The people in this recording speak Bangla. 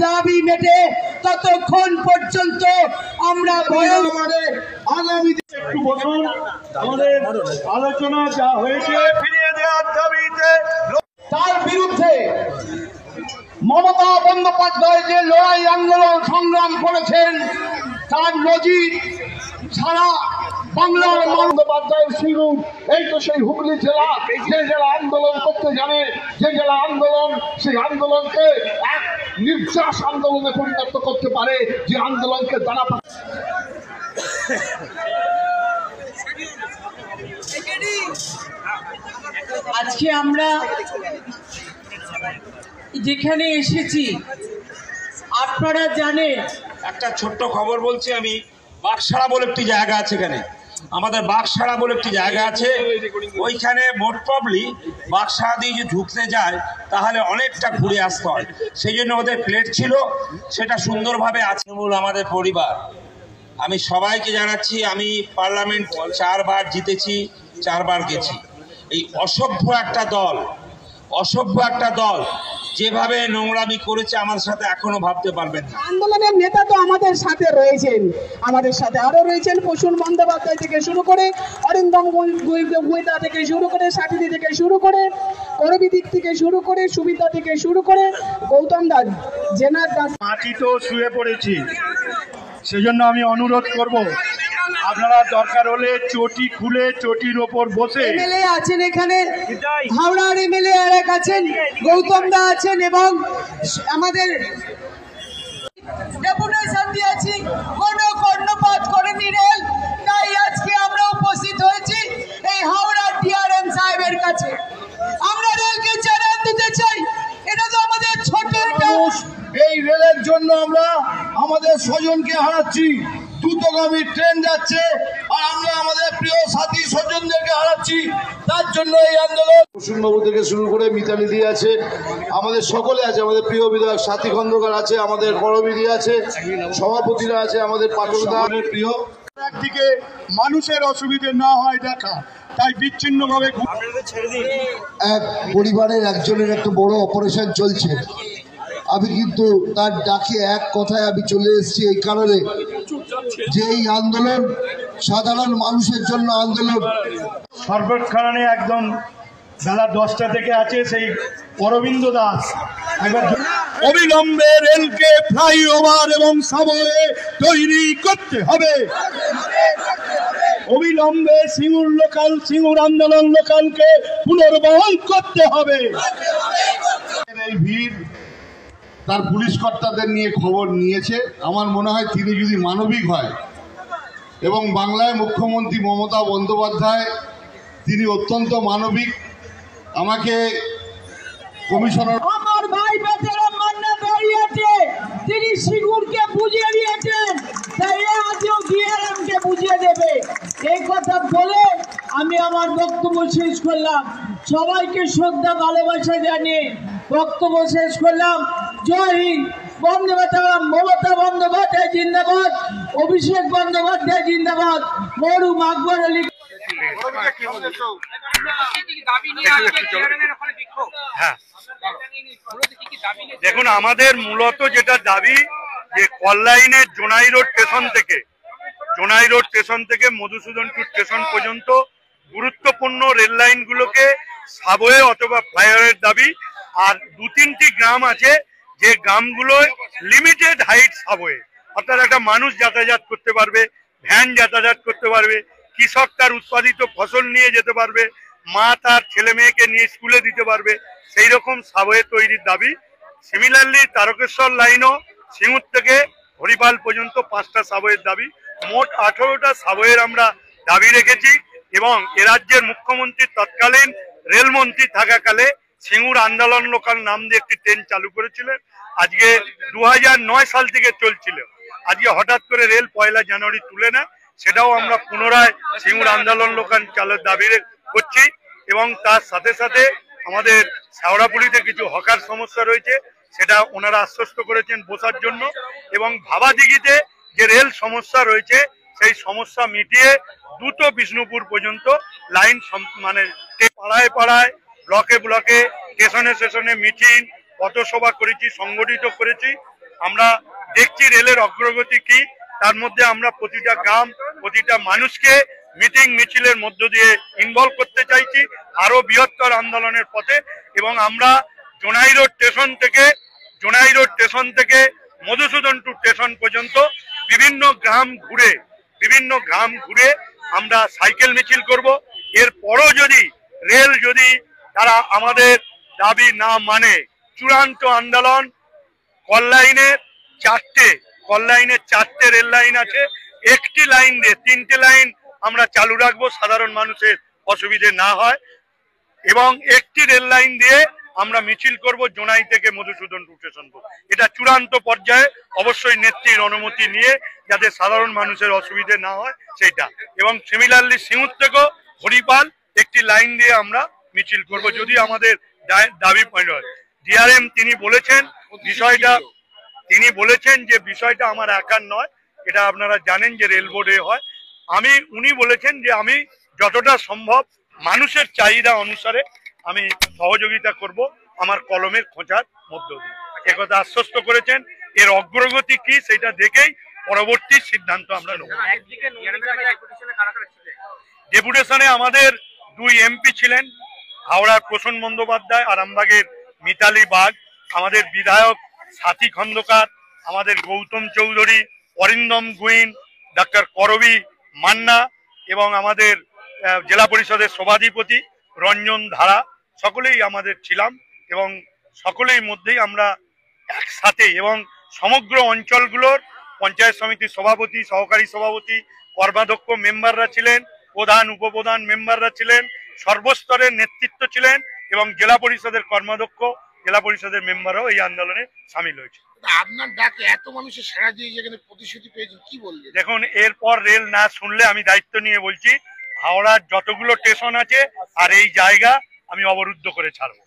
দাবি মেটে ততক্ষণ পর্যন্ত আমরা আগামী একটু বছর আমাদের আলোচনা যা হয়েছে ফিরিয়ে দেওয়ার দাবিতে তার বিরুদ্ধে মমতা বন্দ্যোপাধ্যায় যে লড়াই আন্দোলন সংগ্রাম করেছেন তার নজির সারা বাংলার বন্দ্যোপাধ্যায়ের সিঙ্গুর এই তো সেই হুগলি জেলা, যে জেলা আন্দোলন করতে জানে, যে জেলা আন্দোলন সেই আন্দোলনকে এক নির্যাস আন্দোলনে পরিণত করতে পারে, যে আন্দোলনকে দ্বারা আজকে আমরা যেখানে এসেছি আপনারা জানেন। একটা ছোট্ট খবর বলছি আমি, বাগসাড়া বলে একটি জায়গা আছে এখানে, আমাদের বাগসাড়া বলে একটি জায়গা আছে, ওইখানে মোট প্রবলি বাগসাড়া দিয়ে যদি ঢুকতে যায় তাহলে অনেকটা ঘুরে আসতে হয়, সেই জন্য ওদের প্লেট ছিল, সেটা সুন্দরভাবে আছে। মূল আমাদের পরিবার, আমি সবাইকে জানাচ্ছি আমি পার্লামেন্ট 4 বার জিতেছি, 4 বার গেছি। এই অসভ্য একটা দল যেভাবে নোংরামি করেছে আমার সাথে এখনো ভাবতে পারবেন না। আন্দোলনের নেতা তো আমাদের সাথে রয়েছেন, আমাদের সাথে আরো রয়েছেন প্রসূন বন্দ্যোপাধ্যায় থেকে শুরু করে, অরিন্দম গোয়েদা থেকে শুরু করে, সাথী থেকে শুরু করে, করবিদিক থেকে শুরু করে, সুবিধা থেকে শুরু করে, গৌতম দাস জেনার দাস। মাটি তো শুয়ে পড়েছি, সেজন্য আমি অনুরোধ করব আপনারা দরকার হলে চটি খুলে চটির ওপর বসে। এমএলএ আছেন এখানে, হাওড়ার এমএলএ আর এক আছেন, গৌতম দা আছেন এবং আমাদের ডেপুটেশন দিয়েছি, কোনো কর্ণপাত করেনি রেল, তাই আজকে আমরা উপস্থিত হয়েছি এই হাওড়ার ডিআরএম সাহেবের কাছে। আমরা রেলকে জানান দিতে চাই, এটা তো আমাদের ছোট একটা, এই রেলের জন্য আমরা আমাদের স্বজনকে হারাচ্ছি, দ্রুতগামী ট্রেন যাচ্ছে আর আমরা আমাদের প্রিয় সাথী স্বজনদেরকে হারাচ্ছি, তার জন্য এই আন্দোলন। প্রসূনবাবু থেকে শুরু করে মিতালি দি আছে, আমাদের সকলে আছে, আমাদের প্রিয় বিধায়ক সাথী খন্দকার আছে, আমাদের করবিদি আছে, সভাপতিরা আছে, আমাদের পাঠকদের প্রিয়। একদিকে মানুষের অসুবিধে না হয় দেখা, তাই বিচ্ছিন্নভাবে এক পরিবারের একজনের একটা বড় অপারেশন চলছে, আমি কিন্তু তার ডাকে এক কথায় আমি চলে এসেছি এই কারণে যে এই আন্দোলন সাধারণ মানুষের জন্য আন্দোলন। সর্বক্ষণে একদম বেলা 10টা থেকে আছে সেই অরবিন্দ দাস, অবিলম্বে রেলকে ফ্লাইওভার এবং সাবওয়ে তৈরি করতে হবে, অবিলম্বে সিঙ্গুর আন্দোলন লোকালকে পুনর্বহাল করতে হবে। এই ভিড় তার পুলিশ কর্তাদের নিয়ে খবর নিয়েছে, আমার মনে হয় তিনি যদি মানবিক হয় এবং বাংলায় মুখ্যমন্ত্রী মমতা বন্দ্যোপাধ্যায় তিনি অত্যন্ত মানবিক, আমাকে কমিশনার আমার ভাই বেচারাম মান্না দাঁড়িয়েছে, তিনি সিঙ্গুরকে বুঝিয়ে দিয়েছেন, তাই আজও ডিআরএমকে বুঝিয়ে দেবে, এই কথা বলে আমি আমার বক্তব্য শেষ করলাম। সবাইকে শ্রদ্ধা ভালোবাসা জানিয়ে বক্তব্য শেষ করলাম। জয় হিন্দ, বন্দে মাতরম। মমতা বন্দ্যোপাধ্যায় জিন্দাবাদ, অভিষেক বন্দ্যোপাধ্যায় জিন্দাবাদ, মরুম আকবর আলী। দেখুন, আমাদের মূলত যেটা দাবি যে কল্যাণের জোনাই রোড স্টেশন থেকে মধুসূদনপুর স্টেশন পর্যন্ত গুরুত্বপূর্ণ রেল লাইনগুলোকে সাবওয়ে অথবা ফ্লাইওভারের দাবি। আর 2-3টি গ্রাম আছে যে গ্রামগুলো লিমিটেড হাইট সাবওয়ে, অর্থাৎ একটা মানুষ যাতায়াত করতে পারবে, ভ্যান যাতায়াত করতে পারবে, কৃষক তার উৎপাদিত ফসল নিয়ে যেতে পারবে, মা তার ছেলে মেয়েকে নিয়ে স্কুলে দিতে পারবে, সেই রকম সাবওয়ে তৈরির দাবি। সিমিলারলি তারকেশ্বর লাইনও সিঙ্গুর থেকে হরিপাল পর্যন্ত 5টা সাবওয়ের দাবি, মোট 18টা সাবওয়ের আমরা দাবি রেখেছি। এবং এ রাজ্যের মুখ্যমন্ত্রী তৎকালীন রেলমন্ত্রী থাকাকালে সিঙ্গুর আন্দোলন লোকাল নাম দিয়ে একটি ট্রেন চালু করেছিলেন, আজকে 2009 সাল থেকে চলছিল, আজকে হঠাৎ করে রেল 1 জানুয়ারি তুলে নেয়, সেটাও আমরা পুনরায় সিঙ্গুর আন্দোলন লোকাল চালুর দাবি করছি। এবং তার সাথে সাথে আমাদের শেওড়াপুলিতে কিছু হকার সমস্যা রয়েছে, সেটা ওনারা আশ্বস্ত করেছেন বসার জন্য। এবং ভাবাদিঘিতে যে রেল সমস্যা রয়েছে সেই সমস্যা মিটিয়ে দ্রুত বিষ্ণুপুর পর্যন্ত লাইন মানে পাড়ায় পাড়ায় ব্লকে ব্লকে স্টেশনে স্টেশনে মিটিং পথসভা করেছি, সংগঠিত করেছি। আমরা দেখছি রেলের অগ্রগতি কি, তার মধ্যে আমরা প্রতিটা গ্রাম প্রতিটা মানুষকে মিটিং মিছিলের মধ্য দিয়ে ইনভলভ করতে চাইছি আরো বৃহত্তর আন্দোলনের পথে। এবং আমরা জোনাই রোড স্টেশন থেকে মধুসূদনপুর স্টেশন পর্যন্ত বিভিন্ন গ্রাম ঘুরে আমরা সাইকেল মিছিল করব। এরপরও যদি রেল তারা আমাদের দাবি না মানে, চূড়ান্ত আন্দোলন কল্যাণে চারটে রেল লাইন আছে, একটি লাইন দিয়ে 3টে লাইন আমরা চালু রাখবো সাধারণ মানুষের অসুবিধে না হয়, এবং একটি রেল লাইন দিয়ে আমরা মিছিল করব জোনাই থেকে মধুসূদনপুর স্টেশন। এটা চূড়ান্ত পর্যায়ে অবশ্যই নেত্রীর অনুমতি নিয়ে যাতে সাধারণ মানুষের অসুবিধে না হয় সেইটা। এবং সিমিলারলি সিঙ্গুর থেকেও হরিপাল একটি লাইন দিয়ে আমরা মিছিল করব যদি আমাদের দাবি পয়েন্ট হয়। ডিআরএম তিনি বলেছেন যে বিষয়টা আমার একার নয়, এটা আপনারা জানেন যে রেল বোর্ডে হয়। উনি বলেছেন যে আমি যতটা সম্ভব মানুষের চাহিদা অনুসারে আমি সহযোগিতা করব আমার কলমের খোঁচার মধ্য দিয়ে, একথা আশ্বস্ত করেছেন। এর অগ্রগতি কি সেটা দেখেই পরবর্তী সিদ্ধান্ত আমরা নেব। ডেপুটেশনে আমাদের 2 এমপি ছিলেন, হাওড়ার প্রসন্ন বন্দ্যোপাধ্যায়, আরামবাগের মিতালি বাগ, আমাদের বিধায়ক সাথী খন্দকার, আমাদের গৌতম চৌধুরী, অরিন্দম গুইন, ডাক্তার করবী মান্না এবং আমাদের জেলা পরিষদের সভাধিপতি রঞ্জন ধারা, সকলেই আমাদের ছিলাম এবং সকলেই মধ্যেই আমরা একসাথে এবং সমগ্র অঞ্চলগুলোর পঞ্চায়েত সমিতির সভাপতি, সহকারী সভাপতি, কর্মাধ্যক্ষ মেম্বাররা ছিলেন, প্রধান উপপ্রধান মেম্বাররা ছিলেন, সর্বস্তরের নেতৃত্ব ছিলেন এবং জেলা পরিষদের কর্মাধ্যক্ষ, জেলা পরিষদের মেম্বারও এই আন্দোলনে সামিল হয়েছে। আপনার ডাকে এত মানুষের সাড়া দিয়ে যেখানে প্রতিশ্রুতি পেয়েছেন, কি বললেন? দেখুন, এরপর রেল না শুনলে আমি দায়িত্ব নিয়ে বলছি, হাওড়ার যতগুলো স্টেশন আছে আর এই জায়গা আমি অবরুদ্ধ করে ছাড়বো।